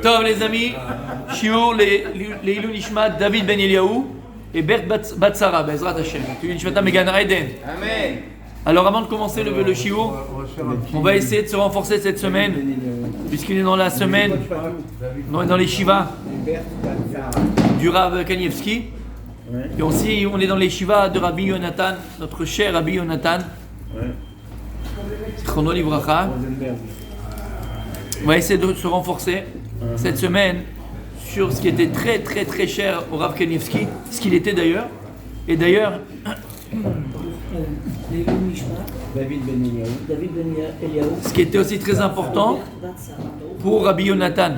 Tov les amis, Shiur, les Ilou Nishmat, David Ben Eliaou et Bert Batsara, Bezrat Hashem. Tu Nishmatam Megan Aiden. Amen. Alors avant de commencer le Shiur, on va essayer de se renforcer cette semaine, puisqu'il est dans la semaine, dans les Shivas du Rav Kanievski. Et aussi, on est dans les Shivas de Rabbi Yonatan, notre cher Rabbi Yonatan. Chrono Livracha. On va essayer de se renforcer cette semaine sur ce qui était très très très cher au Rav Kanievski, ce qu'il était d'ailleurs. Et d'ailleurs, David Ben Eliaou. Ce qui était aussi très important pour Rabbi Yonatan,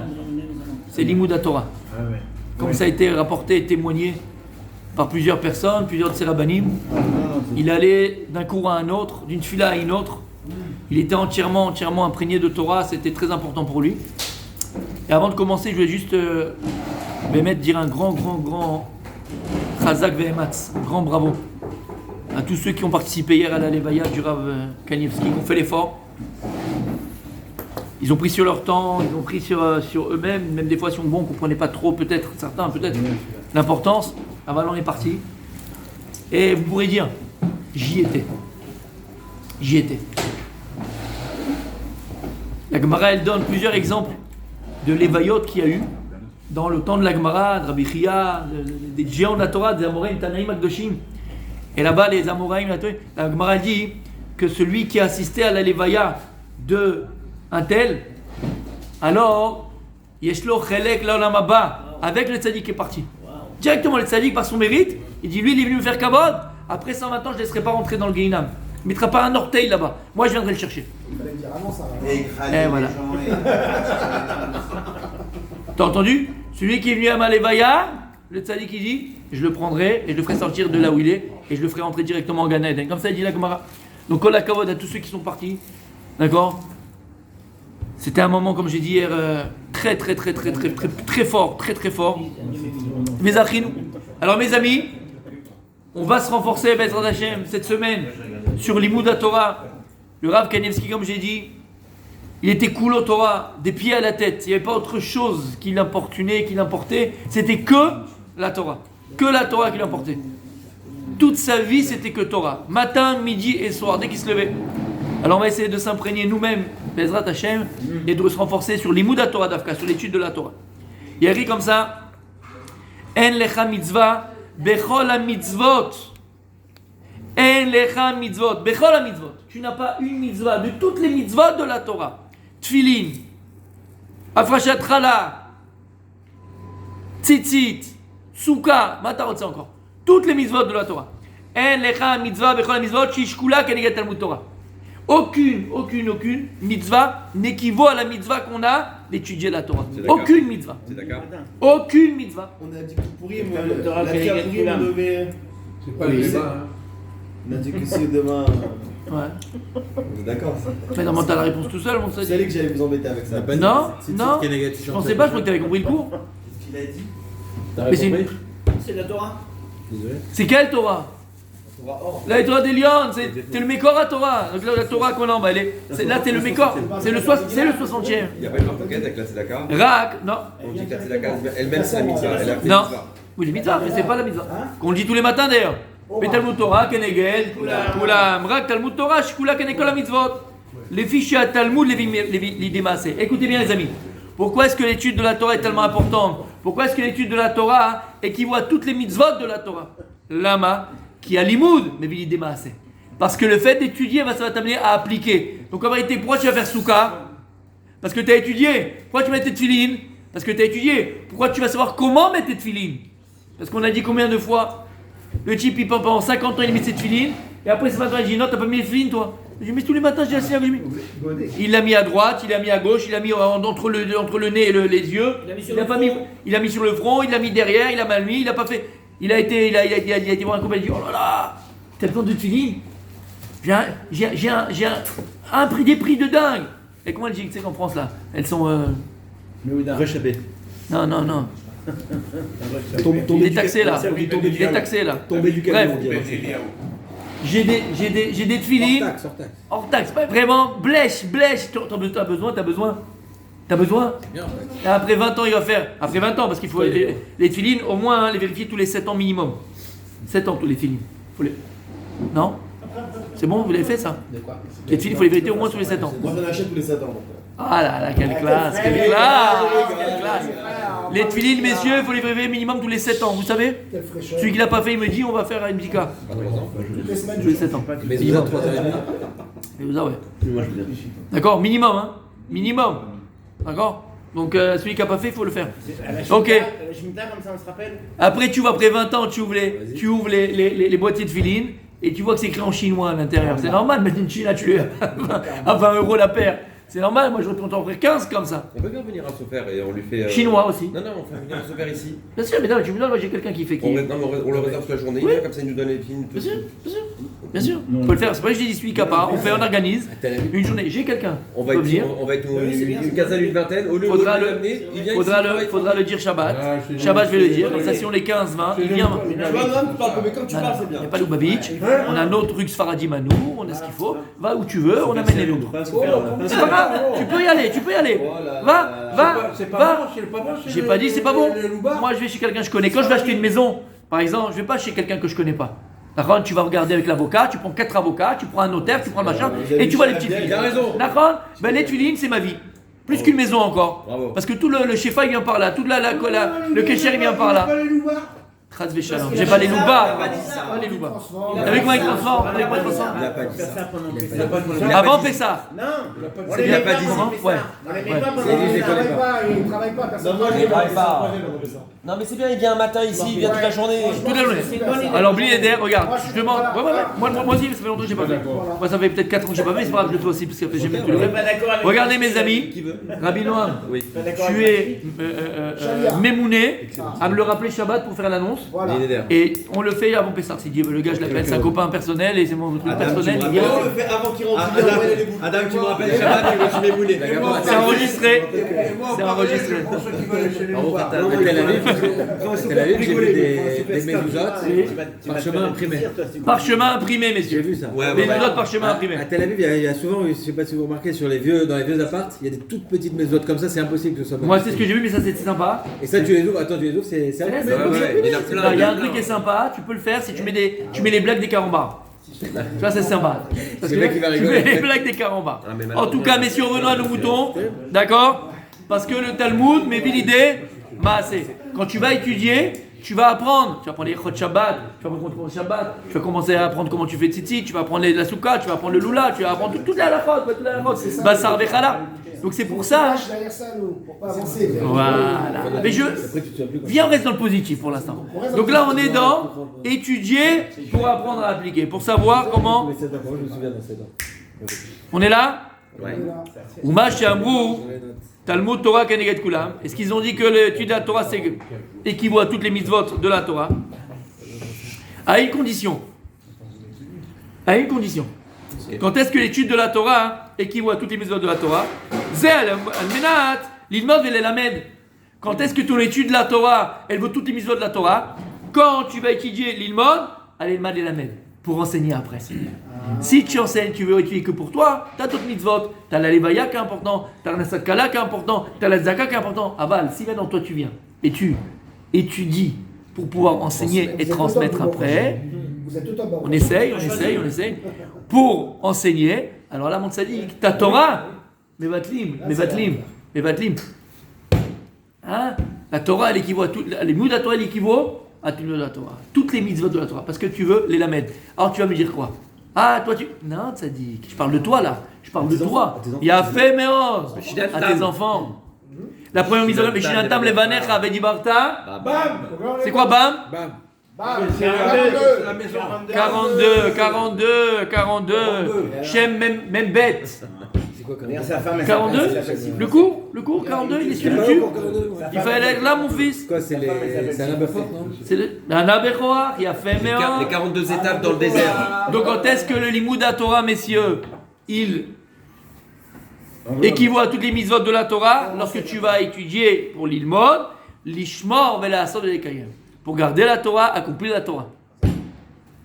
c'est l'Imoud Torah. Comme ça a été rapporté et témoigné par plusieurs personnes, plusieurs de ses rabbanim. Il allait d'un cours à un autre, d'une fila à une autre. Il était entièrement imprégné de Torah, c'était très important pour lui. Et avant de commencer, je voulais juste dire un grand Chazak Vehematz, un grand bravo à tous ceux qui ont participé hier à la Levaya du Rav Kanievski, qui ont fait l'effort. Ils ont pris sur leur temps, ils ont pris sur eux-mêmes, même des fois si on ne comprenait pas trop, peut-être l'importance. Avant on est parti. Et vous pourrez dire, j'y étais. La Gemara, elle donne plusieurs exemples de l'Evayot qu'il y a eu dans le temps de la Gemara, de Rabbi Chia, des géants de la Torah, des Amoraïm, Tanaïm, Akdoshim. Et là-bas, les Amoraïm, la Gemara dit que celui qui a assisté à la Levaya de un tel, alors, Yeshlo Chelek Laolam Haba, avec le tzaddik qui est parti. Directement, le tzaddik, par son mérite, il dit lui, il est venu me faire kabod, après 120 ans, je ne laisserai pas rentrer dans le Gehinam. Il ne mettra pas un orteil là-bas. Moi, je viendrai le chercher. Et voilà. T'as entendu? Celui qui est venu à ma Levaya, le tzaddik qui dit, je le prendrai et je le ferai sortir de là où il est et je le ferai rentrer directement en Gan Eden. Comme ça, il dit la Gemara. Donc, kol hakavod à tous ceux qui sont partis. D'accord? C'était un moment, comme j'ai dit hier, très fort. Mes achinou. Alors, mes amis, on va se renforcer, Bezrat Hashem, cette semaine sur l'Imoud Torah. Le Rav Kanievski, comme j'ai dit, il était cool au Torah, des pieds à la tête. Il n'y avait pas autre chose qui l'importunait, qui l'importait. C'était que la Torah. Que la Torah qui l'importait. Toute sa vie, c'était que Torah. Matin, midi et soir, dès qu'il se levait. Alors on va essayer de s'imprégner nous-mêmes, Bezrat Hashem, et de se renforcer sur l'Imoud Torah d'Afka, sur l'étude de la Torah. Il y a écrit comme ça, En lecha mitzvah, bechol ha-mitzvot. En lecha mitzvot, bechol ha-mitzvot. Tu n'as pas une mitzvah de toutes les mitzvot de la Torah. Tfilin, Afrashat Chala, Tzitzit, Souka, Matarot, c'est encore. Toutes les mitzvot de la Torah. En lecha mitzvah, bechol ha-mitzvot, shishkula kenegat Talmud Torah. Aucune mitzvah n'équivaut à la mitzvah qu'on a d'étudier la Torah. Aucune mitzvah. C'est d'accord. Aucune mitzvah. On a dit que pourri, mais la fille a pourri, on devait. C'est pas le débat, hein. On a dit que c'est demain. Ouais. On est d'accord. Mais non, t'as la réponse tout seul, mon Vous savez que j'allais vous embêter avec ça. Non, je pensais pas, je crois que t'avais compris le cours. Qu'est-ce qu'il a dit? Mais C'est la Torah. Désolé. c'est quelle Torah? La Torah des lions, c'est le Mécor à Torah. Donc la Torah qu'on a en bas, là c'est le Mécor, c'est le 60e. Il n'y a pas une marquette avec la tzedaka. Rak, non. On dit que la tzedaka elle-même c'est la mitzvah. Elle a fait Non. mitzvah. Oui, les mitzvahs, mais c'est pas la mitzvah. Qu'on le dit tous les matins d'ailleurs. Mais Talmud Torah, Kenegel, Kulam, Rak, Talmud Torah, Shkula, Kenekol, la mitzvot. Les fichiers à Talmud, les démassés. Écoutez bien les amis. Pourquoi est-ce que l'étude de la Torah est tellement importante? Pourquoi est-ce que l'étude de la Torah équivaut à toutes les mitzvot de la Torah? Lama, qui a l'imoud, mais il démassé. Parce que le fait d'étudier, ça va t'amener à appliquer. Donc en vérité, pourquoi tu vas faire souka? Parce que tu as étudié. Pourquoi tu mets tes tefilines? Parce que tu as étudié. Pourquoi tu vas savoir comment mettre tes tefilines? Parce qu'on a dit combien de fois le type, il pendant 50 ans, il met ses tefilines, et après ce matin, il dit non, t'as pas mis les tefilines, toi? Je mets tous les matins, je dis assis avec lui. Il l'a mis à droite, il l'a mis à gauche, il l'a mis entre le nez et les yeux. Il a mis sur le front, il l'a mis derrière, il a mal mis, il a pas fait. Il a été voir un copain, il a dit oh là là, t'as besoin de tefilines? J'ai un prix, des prix de dingue. Et comment elle dit que c'est qu'en France là? Elles sont. Réchappé. Non. Tombé Détaxé là. Détaxé là. Tombé du Bref. camion, on dirait. J'ai des tefilines. Hors taxe. Hors taxe, pas vraiment, blèche, t'as besoin. T'as besoin? Bien, en fait. Et après 20 ans, il va faire. Après 20 ans, parce qu'il faut les tefilines, au moins, hein, les vérifier tous les 7 ans minimum. 7 ans, tous les tefilines. Non? C'est bon, vous l'avez fait ça? De quoi? Les tefilines, il faut les vérifier au moins tous les 7 ans. Moi, j'en achète tous les 7 ans. Donc. Ah là là, quelle classe, quelle classe, quelle classe. Les tefilines, messieurs, il faut les vérifier minimum tous les 7 ans, vous savez? Celui qui l'a pas fait, il me dit, on va faire une bdika. Tous les 7 ans. Mais vous avez 3 ans et demi. Et vous ouais. D'accord, minimum, hein? Minimum. D'accord? Donc celui qui n'a pas fait, il faut le faire. Ok. La Shemitah, comme ça on se rappelle. Après, tu vois, après 20 ans, tu ouvres les boîtiers de filine et tu vois que c'est écrit en chinois à l'intérieur. C'est normal, mais une Chine, tu lui à 20 € la paire. C'est normal, moi je vais t'en offrir 15 comme ça. On peut bien venir à Sofer et on lui fait. Chinois aussi. Non, on fait venir à Sofer ici. Bien sûr, mais non, tu me donnes, moi j'ai quelqu'un qui fait qui. On le réserve toute la journée, Oui. comme ça il nous donne les films. Bien sûr, bien sûr. Bien sûr. On peut le faire. C'est pas que je dis celui qui a pas. On fait, on organise une journée. J'ai quelqu'un. On va peut être venir. une quinzaine, une vingtaine. Au lieu Faudra de l'amener, il vient faudra le dire Shabbat. Shabbat, je vais le dire. Comme ça, si on est 15, 20, il vient. Tu parles, mais comme tu parles, c'est Il bien. n'y a pas Lubavitch. On a notre Rux Faradim à nous. On a ce qu'il faut. Va où tu veux. On amène les lots. C'est pas grave. Tu peux y aller. Tu peux y aller. Va. J'ai pas dit c'est pas bon. Moi, je vais chez quelqu'un que je connais. Quand je vais acheter une maison, par exemple, je vais pas chez quelqu'un que je connais pas. D'accord, tu vas regarder avec l'avocat, tu prends 4 avocats, tu prends un notaire, tu prends le machin, et tu vois les petites villes. Il a raison. D'accord, ben les tuilines, c'est ma vie. Plus qu'une maison encore. Bravo. Parce que tout le shefa il vient par là, tout le kécher il vient par là. Traz Veshalom. J'ai pas les louba. Pas les louba. T'as vu comment il transforme? Il n'a pas dit ça. Avant Pessah. Non, on Il les a met pas dit Comment? Pessah. Ouais. On les met Ouais. pas pendant C'est lui, je les Pessah. connais pas. Il travaille pas, personne. Non, moi, je ne l'ai pas. Non mais c'est bien, il vient un matin ici, il vient toute la journée. Toute la journée. Alors Blieder, regarde, je demande. Ouais. Moi aussi, ça fait longtemps que j'ai pas fait. Moi, ça fait peut-être 4 ans que j'ai pas fait, mais c'est pas grave, je le fais aussi parce que j'ai mis tout le On est pas d'accord avec Regardez mes amis, Rabbi Noam, tu es mémouné à me le rappeler Shabbat pour faire l'annonce. Voilà. Et on le fait avant Pessah. Si Dieu veut, le gars, je l'appelle, c'est un copain personnel et c'est mon truc personnel. il vient. On le fait avant qu'il rentre. Adam, tu me rappelles Shabbat, je vais bouler. C'est enregistré. C'est enregistré. À Tel Aviv, j'ai vu des mezuzot parchemin imprimé. Parchemin imprimé, J'ai messieurs. vu ça. Les mezuzot parchemin imprimé. À Tel Aviv, il y a souvent, je ne sais pas si vous remarquez, dans les vieux apparts, il y a des toutes petites mezuzot comme ça, c'est impossible que ce soit. Moi, c'est ce que j'ai vu, mais ça, c'est sympa. Et ça, tu les ouvres, attends, tu les ouvres, c'est C'est imprimé. vrai, Il y en a plein. Il y a un truc qui est sympa, tu peux le faire si tu mets les blagues des carambars. Tu vois, c'est sympa. Parce Le mec, il va tu rigoler. mets les blagues des carambars. Ah, mais En tout cas, messieurs, revenons à nos moutons. D'accord? Parce que le Talmud, mais l'idée, c'est quand tu vas étudier, tu vas apprendre. Tu vas apprendre les Chod Shabbat, tu vas apprendre comment Shabbat, tu vas commencer à apprendre comment tu fais tzitzit, tu vas apprendre la soukha, tu vas apprendre le lula, tu vas apprendre toute la halachot, Bassar Vechala. Donc c'est pour ça. Lâche derrière ça, nous, pour pas avancer. Voilà. Mais viens, on reste dans le positif pour l'instant. Donc là, on est dans étudier pour apprendre à appliquer, pour savoir comment. Je me souviens dans cette dents. On est là? Ouais. Umash Amrou, Talmud Torah Keneget Kulam. Est-ce qu'ils ont dit que l'étude de la Torah c'est équivaut à toutes les mitzvot de la Torah? À une condition. À une condition. Quand est-ce que l'étude de la Torah équivaut à toutes les mitzvot de la Torah? Zé al-menat, l'ilmod velelamed. Quand est-ce que ton étude de la Torah, elle vaut toutes les mitzvot de la Torah? Quand tu vas étudier l'ilmod, al-elmad velelamed. Pour enseigner après. Si tu enseignes, tu veux étudier que pour toi, tu as d'autres mitzvot. Tu as la levaya qui est important, tu as la nasat kala qui est important, tu as la zaka qui est important. Aval, si maintenant toi tu viens et tu étudies pour pouvoir enseigner et transmettre après, Vous êtes tout en bas. on essaye. Pour enseigner, alors là, mon tzaddik, ta Torah, mais vatlim. Hein? La Torah, elle équivaut à tout, les mitzvot de la Torah, elle équivaut à toutes les mitzvot de la Torah. Toutes les mitzvot de la Torah, parce que tu veux les lamed. Alors tu vas me dire quoi? Ah, toi tu. Non, tzaddik, je parle de toi là. Je parle de toi. Il y a fait méros à tes enfants. La première mise en œuvre, Shinatam Levanecha avait dit Barta. Bam. C'est quoi, bam? Bam. Bam. la maison. 42. Shem même bête. C'est quoi comme Sa femme, elle 42? Le cours, 42, il est sur YouTube. Il fallait être là, mon fils. Quoi, c'est un abefour, non? C'est un Abechoar, il a fait Les méros. 42 étapes dans le désert. Donc quand est-ce que le Limoud à Torah, messieurs, il équivaut à toutes les mitzvot de la Torah? Lorsque tu vas étudier pour l'ilmod, l'ishmor vela asor de l'ékayem. Pour garder la Torah, accomplir la Torah.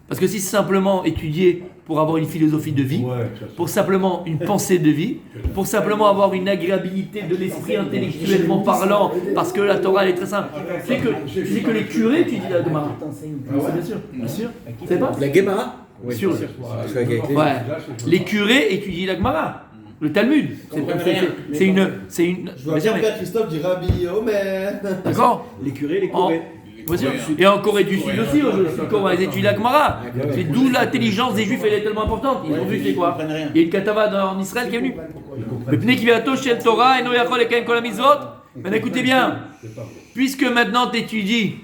Parce que si c'est simplement étudier pour avoir une philosophie de vie, pour simplement une pensée de vie, pour simplement avoir une agréabilité de l'esprit intellectuellement parlant, parce que la Torah elle est très simple. Tu sais que les curés, tu dis la Gemara. Bien sûr. Tu sais pas? La Gemara. Bien sûr. Je suis avec les- Ouais. Les curés étudient la Gemara. Le Talmud. C'est une. Je vois bien Père Christophe dit Rabbi Omer. D'accord? Les curés, les En- Corées. Bien sûr. Et en Corée du Sud aussi, quand ils étudient la Gemara. C'est d'où l'intelligence des Juifs elle est tellement importante. Ils ont vu c'est quoi? Il y a une katava en Israël qui est venue. Le pnei qui vient Shel Torah et no yachol ekayem kol hamizvot. Maintenant écoutez bien. Puisque maintenant tu étudies,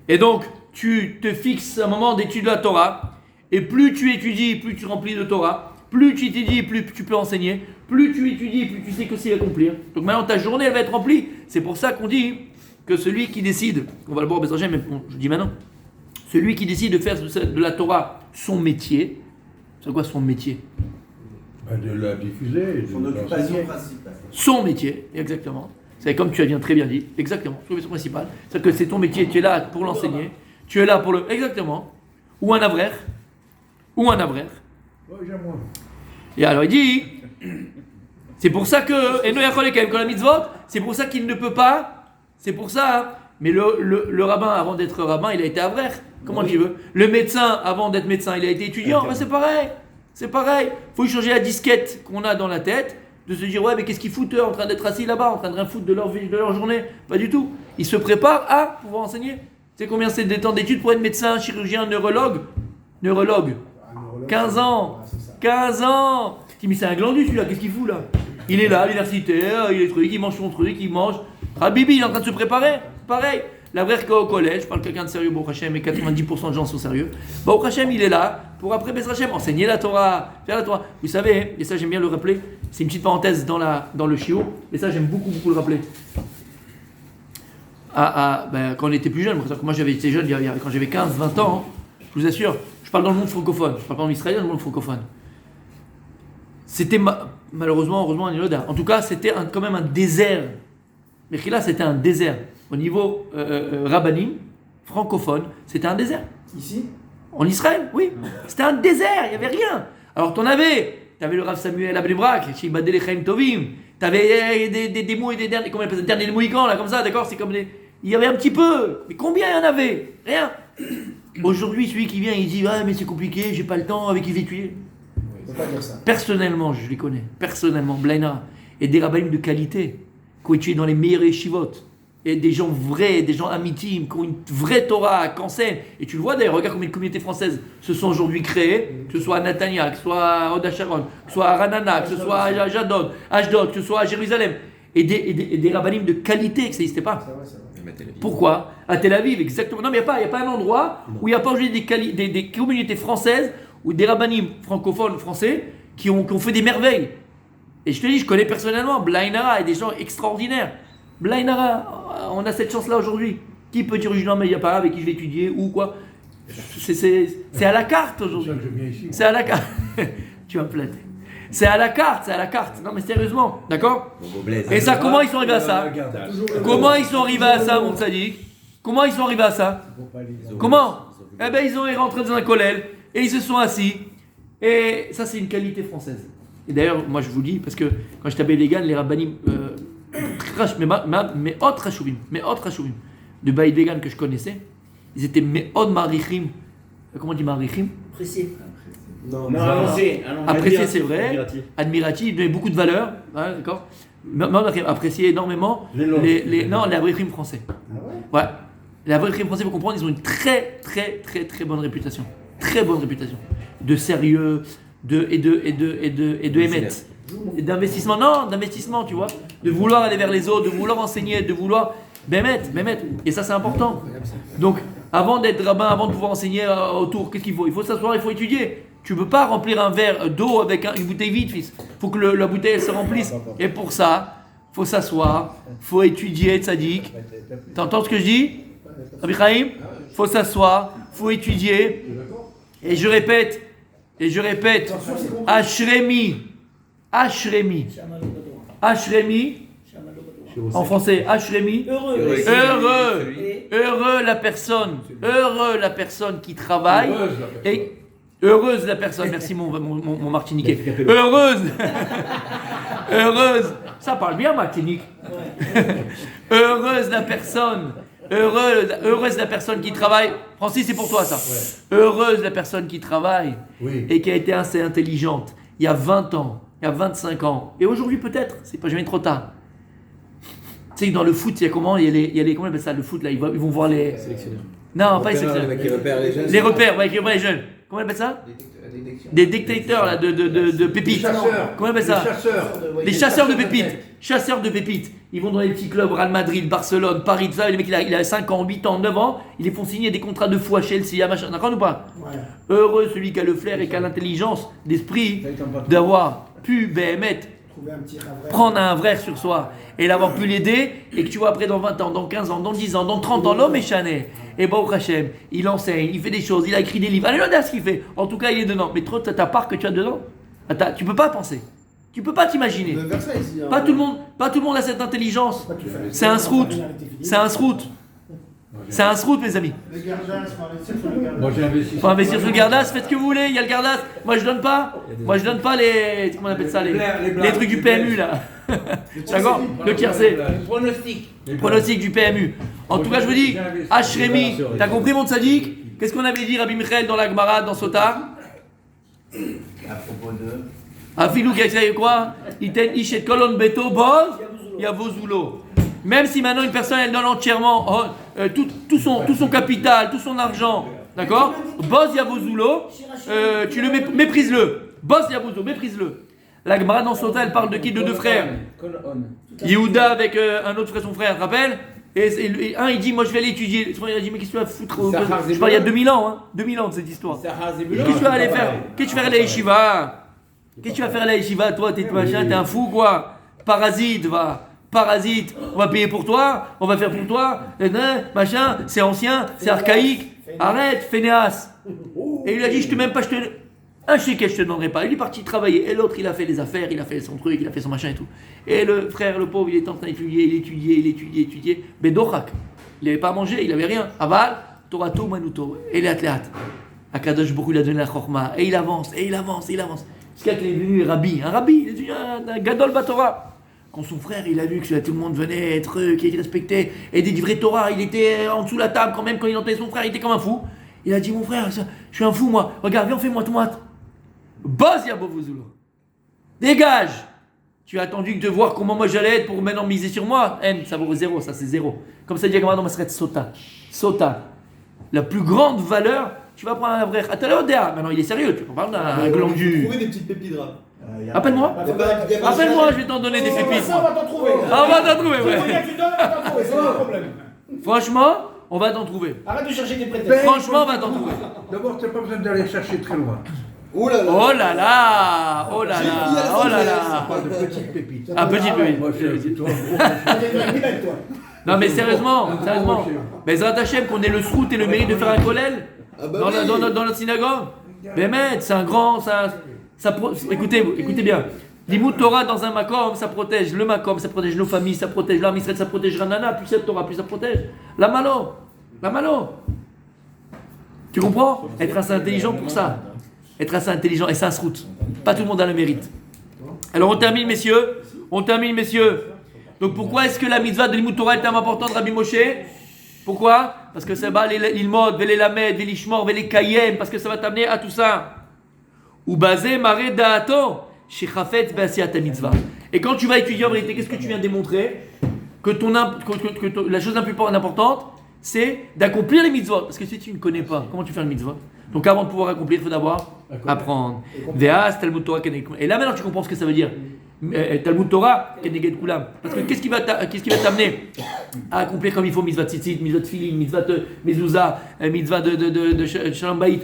et donc tu te fixes un moment d'étude de la Torah, et plus tu étudies, plus tu remplis de Torah, plus tu étudies, plus tu peux enseigner, plus tu étudies, plus tu sais que c'est accomplir. Donc maintenant ta journée elle va être remplie. C'est pour ça qu'on dit que celui qui décide, on va le voir au Bezrachem, mais bon, je dis maintenant, celui qui décide de faire de la Torah son métier, c'est quoi son métier? De la diffuser. Son occupation principale. Son métier, exactement. C'est comme tu as bien très bien dit, exactement, son métier principal. C'est-à-dire que c'est ton métier, tu es là pour l'enseigner, tu es là pour le... Exactement. Ou un avraire. Ou un avraire. Et alors il dit, c'est pour ça que, et nous yachol ekayem kol hamizvot, c'est pour ça qu'il ne peut pas, c'est pour ça, hein. Mais le rabbin, avant d'être rabbin, il a été avraire, comment tu veux. Le médecin, avant d'être médecin, il a été étudiant, ben c'est pareil, c'est pareil. Il faut changer la disquette qu'on a dans la tête, de se dire, ouais, mais qu'est-ce qu'ils foutent eux, en train d'être assis là-bas, en train de rien foutre de leur vie, de leur journée. Pas du tout. Ils se préparent à pouvoir enseigner. Tu sais combien c'est des temps d'études pour être médecin, chirurgien, neurologue? 15 ans. 15 ans. Tu dis, mais c'est un glandu celui-là, qu'est-ce qu'il fout là? Il est là, à l'université, il est truc, il mange son truc, il mange. Habibi, il est en train de se préparer. Pareil. La vraie qu'au collège, je parle quelqu'un de sérieux, Baruch Hashem, et 90% de gens sont sérieux. Baruch Hashem, il est là pour après Bezrat Hashem enseigner la Torah, faire la Torah. Vous savez, et ça j'aime bien le rappeler, c'est une petite parenthèse dans le shiur, et ça j'aime beaucoup le rappeler. Quand on était plus jeune, moi j'avais été jeune quand j'avais 15-20 ans, je vous assure, je parle dans le monde francophone, je parle pas en israélien, dans le monde francophone. C'était malheureusement, heureusement, en tout cas, c'était quand même un désert. Mais là, c'était un désert. Au niveau rabbanim, francophone, c'était un désert. Ici? En Israël, oui. C'était un désert, il n'y avait rien. Alors, tu avais le Rav Samuel Abnebrak, chez Badel Chaim Tovim, tu avais des mots et des derniers, comment on appelle ça, des derniers Mohicans, là, comme ça, d'accord? C'est comme des. Il y avait un petit peu. Mais combien il y en avait? Rien. Aujourd'hui, celui qui vient, il dit, ah, mais c'est compliqué, j'ai pas le temps, avec qui je vais tuer. On peut pas dire ça. Personnellement, je les connais. Personnellement, Blaina. Et des rabbinim de qualité, qui ont étudié dans les meilleurs yeshivot. Et des gens vrais, des gens amitimes, qui ont une vraie Torah, qui enseignent. Et tu le vois d'ailleurs, regarde combien de communautés françaises se sont aujourd'hui créées, que ce soit à Natania, que ce soit à Hod HaSharon, que ce soit à Ranana, que ce soit à Ashdod, que ce soit à Jérusalem. Et des rabbinim de qualité, que ça n'existait pas. C'est vrai. Pourquoi? À Tel Aviv, exactement. Non, mais il n'y a pas un endroit où il n'y a pas aujourd'hui des communautés françaises ou des rabbinim francophones français qui ont fait des merveilles. Et je te dis, je connais personnellement Blainara et des gens extraordinaires. Blainara, on a cette chance-là aujourd'hui. Qui peut dire, non, mais il n'y a pas avec qui je vais étudier ou quoi? C'est à la carte aujourd'hui. C'est à la carte. Tu vas me flatter. C'est à la carte. Non, mais sérieusement, d'accord? Et ça, comment ils sont arrivés à ça? Comment ils sont arrivés à ça, mon tzaddik? Comment ils sont arrivés à ça? Comment? Eh ben, ils ont rentré dans un kollel et ils se sont assis. Et ça, c'est une qualité française. Et d'ailleurs, moi, je vous dis, parce que quand j'étais à Bélégan, les rabbanim, mes autres hachuvim, de Baïd Vegan que je connaissais, ils étaient me'od marichim. Comment on dit marichim? Précis. Non, Apprécié, c'est vrai. Admiratif, il donnait beaucoup de valeur. Hein, d'accord. Apprécié énormément les abrichim français. Ah ouais? Ouais. Les abrichim français, il faut comprendre, ils ont une très bonne réputation. Très bonne réputation. De sérieux, et de émet. Et d'investissement, tu vois. De vouloir aller vers les autres, de vouloir enseigner, de vouloir. Bémet. Et ça, c'est important. Donc, avant d'être rabbin, avant de pouvoir enseigner autour, qu'est-ce qu'il faut? Il faut s'asseoir, il faut étudier. Tu ne peux pas remplir un verre d'eau avec une bouteille vide, fils. Il faut que la bouteille elle se remplisse. Et pour ça, il faut s'asseoir, il faut étudier, tzaddik. T'entends ce que je dis, Rabbi Chaim? Il faut s'asseoir, il faut étudier. Et je répète, Ashremi, en français, Ashremi, heureux la personne qui travaille Heureuse la personne, merci mon Martiniquais. Heureuse, ça parle bien Martinique. Heureuse la personne qui travaille. Francis, c'est pour toi ça. Heureuse la personne qui travaille et qui a été assez intelligente il y a 20 ans, il y a 25 ans, et aujourd'hui peut-être, c'est pas jamais trop tard. Tu sais que dans le foot, il y a comment comment on appelle ça, le foot là, ils vont voir les Sélectionneur. Non, pas les sélectionneurs. Les mecs qui repèrent les jeunes. Les repères, qui repèrent les jeunes. Comment on appelle ça? Des dictateurs là, de pépites. Comment on appelle ça? Les chasseurs de pépites. Chasseurs de pépites. Ils vont dans les petits clubs, Real Madrid, Barcelone, Paris, tout ça. Les mecs, il a 5 ans, 8 ans, 9 ans. Ils les font signer des contrats de fou à Chelsea, machin. D'accord ou pas? Heureux celui qui a le flair et qui a l'intelligence d'esprit d'avoir pu prendre un vrai sur soi et l'avoir pu l'aider, et que tu vois après dans 20 ans, dans 15 ans, dans 10 ans, dans 30 ans, l'homme est chané. Et Baruch Hashem, il enseigne, il fait des choses, il a écrit des livres. Allez, regarde ce qu'il fait. En tout cas, il est dedans. Mais trop, ta part que tu as dedans, tu peux pas penser. Tu peux pas t'imaginer. Pas tout le monde a cette intelligence. C'est un srout. C'est un srout, mes amis. Le Gardas, moi j'ai investi. Faut investir sur le Gardas, faites ce que vous voulez, il y a le Gardas. Moi je donne pas les. Comment on appelle ça, les trucs du PMU là. D'accord? Le tiercé. Pronostic du PMU. En tout cas, je vous dis, Ashremi, t'as compris mon tzaddik? Qu'est-ce qu'on avait dit, Rabbi Michael, dans la Gemara, dans Sota? À propos de. Afilou, vous savez quoi? Iten Ishet Kolon Beto Boz, Yavozulo. Même si maintenant une personne elle donne entièrement tout son capital, tout son argent, d'accord? Boz Yavozulo, tu le méprise-le. Boz Yavozulo, méprise-le. La Gemara dans Sota, elle parle de qui? De deux frères. Yehuda avec un autre frère, son frère, tu te rappelles? Et un il dit, moi je vais aller étudier. Son frère il dit, mais qu'est-ce que tu vas foutre? Je parle il y a 2000 ans, hein. 2000 ans de cette histoire. Qu'est-ce que tu vas aller faire? Qu'est-ce que tu vas faire à la yeshiva? Qu'est-ce que tu vas faire à la yeshiva, toi? T'es machin, t'es un fou quoi? Parasite, on va payer pour toi, on va faire pour toi, machin, c'est ancien, c'est archaïque, arrête, fainéas. Et il a dit, je un shekel, je te demanderai pas. Il est parti travailler, et l'autre, il a fait les affaires, il a fait son truc, il a fait son machin et tout. Et le frère, le pauvre, il est en train d'étudier, il étudiait, mais Dochak, il n'avait pas mangé, il n'avait rien. Aval, Torato, Manuto, et les athlètes. Akadosh Baruch Hu lui a donné la chorma, et il avance. Jusqu'à qu'il est devenu un rabbi, il est devenu un gadol batora. Quand son frère, il a vu que tout le monde venait être, qu'il était respecté, et des vrais Torah, il était en dessous de la table quand même, quand il entendait son frère, il était comme un fou. Il a dit, mon frère, je suis un fou moi, regarde, viens, fais-moi tomate. Boz Yabovuzulo. Dégage. Tu as attendu de voir comment moi j'allais être pour maintenant miser sur moi. Ça vaut 0, ça c'est 0. Comme ça dit dans ma serait Sota. La plus grande valeur, tu vas prendre un vrai. Attends, maintenant il est sérieux, tu parles d'un glandu. Trouver des petites pépites rap. Appelle-moi, je vais t'en donner des pépites. Ça, on va t'en trouver. On va t'en trouver, ouais. Tu donnes, on va t'en trouver, c'est pas un problème. Franchement, on va t'en trouver. Arrête de chercher des prétextes. Franchement, on va t'en trouver. D'abord, tu n'as pas besoin d'aller chercher très loin. Oh là là. Oh là là. Pas de petites pépites. Un petit peu. Moi, je toi, Non mais sérieusement. Mais Zrat Hashem, qu'on ait le srout et le mérite de faire un kollel dans notre synagogue. Mais c'est un grand, écoutez bien. L'imout Torah dans un makom, ça protège le makom, ça protège nos familles, ça protège l'âme Israël, ça protège Ranana, plus cette Torah, plus ça protège la malo. Tu comprends? Être assez intelligent pour ça. Être assez intelligent, et c'est un srout. Pas tout le monde a le mérite. Alors on termine, messieurs. Donc pourquoi est-ce que la mitzvah de l'imout Torah est tellement importante, Rabbi Moshe? Pourquoi? Parce que ça va l'ilmod, les lamed, les lishmor, les kayem, parce que ça va t'amener à tout ça. Ou basé mare da'ato, chez chafetz be'asiyat mitzvah. Et quand tu vas étudier en vérité, qu'est-ce que tu viens démontrer? Que la chose la plus importante, c'est d'accomplir les mitzvot. Parce que si tu ne connais pas, comment tu fais une mitzvot? Donc avant de pouvoir accomplir, il faut d'abord apprendre. Ve'as Talmud Torah keneged kulam. Et là maintenant tu comprends ce que ça veut dire. Talmud Torah keneged kulam. Parce que qu'est-ce qui va t'amener à accomplir comme il faut mitzvah tzitzit, mitzvah tfilin, mitzvah mezuzah, mitzvah de shalom bayit,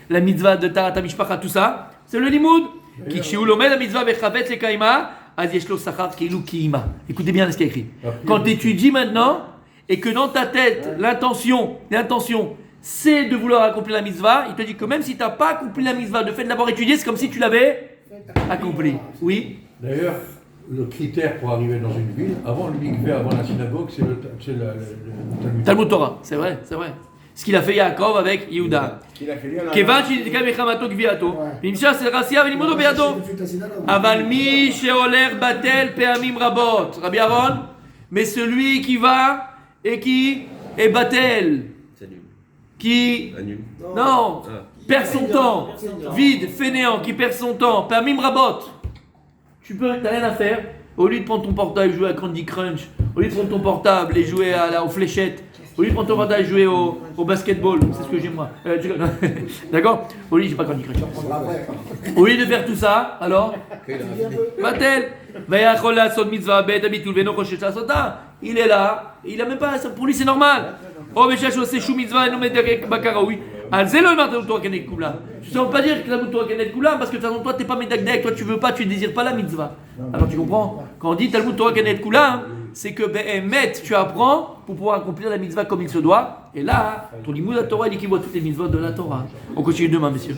la mitzvah de tarat mishpacha, tout ça, c'est le limoud. Ki kshiu lomed la mitzvah bechavetz lekaima, az yesh lo sachar keilu kiima. Écoutez bien ce qu'il y a écrit. Quand tu étudies maintenant et que dans ta tête l'intention c'est de vouloir accomplir la mitzvah, il te dit que même si tu n'as pas accompli la mitzvah, de fait de l'avoir étudié, c'est comme si tu l'avais accompli. Oui. D'ailleurs, le critère pour arriver dans une ville, avant le mikveh, avant la synagogue, c'est le Talmud Talmud Torah, c'est vrai. Ce qu'il a fait Yaakov avec Yehuda. כיוון שנתקע מחמתו גביעתו, נמשך אצל רסייה ולימודו בידו. אבל מי שהולך בטל פעמים רבות, רבי אהרון, mais celui qui va et qui est batel, C'est nul. qui Un nul. non, perd son temps, vide, fainéant, qui perd son temps, פעמים רבות. T'as rien à faire, au lieu de prendre ton portable et jouer à Candy Crunch, au lieu de prendre ton portable et jouer aux fléchettes, au lieu de prendre ton portable et jouer au basketball, c'est ce que j'ai moi. D'accord? Au lieu, j'ai pas Candy Crush. Au lieu de faire tout ça, alors, va-t-elle? Il est là, il a même pas, pour lui c'est normal. Oh, mais cherche aussi chou mitzvah et non mettre bakaraoui. Alzelo le matin toi kenet kula. Tu ne veux pas dire que la toi kenet kula parce que de toute façon toi t'es pas medagdek, toi tu veux pas, tu ne désires pas la mitzvah. Alors tu comprends? Quand on dit Talmud Torah kenet kula, c'est que be'emet tu apprends pour pouvoir accomplir la mitzvah comme il se doit. Et là, ton limud la Torah il équivaut à toutes les mitzvahs de la Torah. On continue demain, messieurs.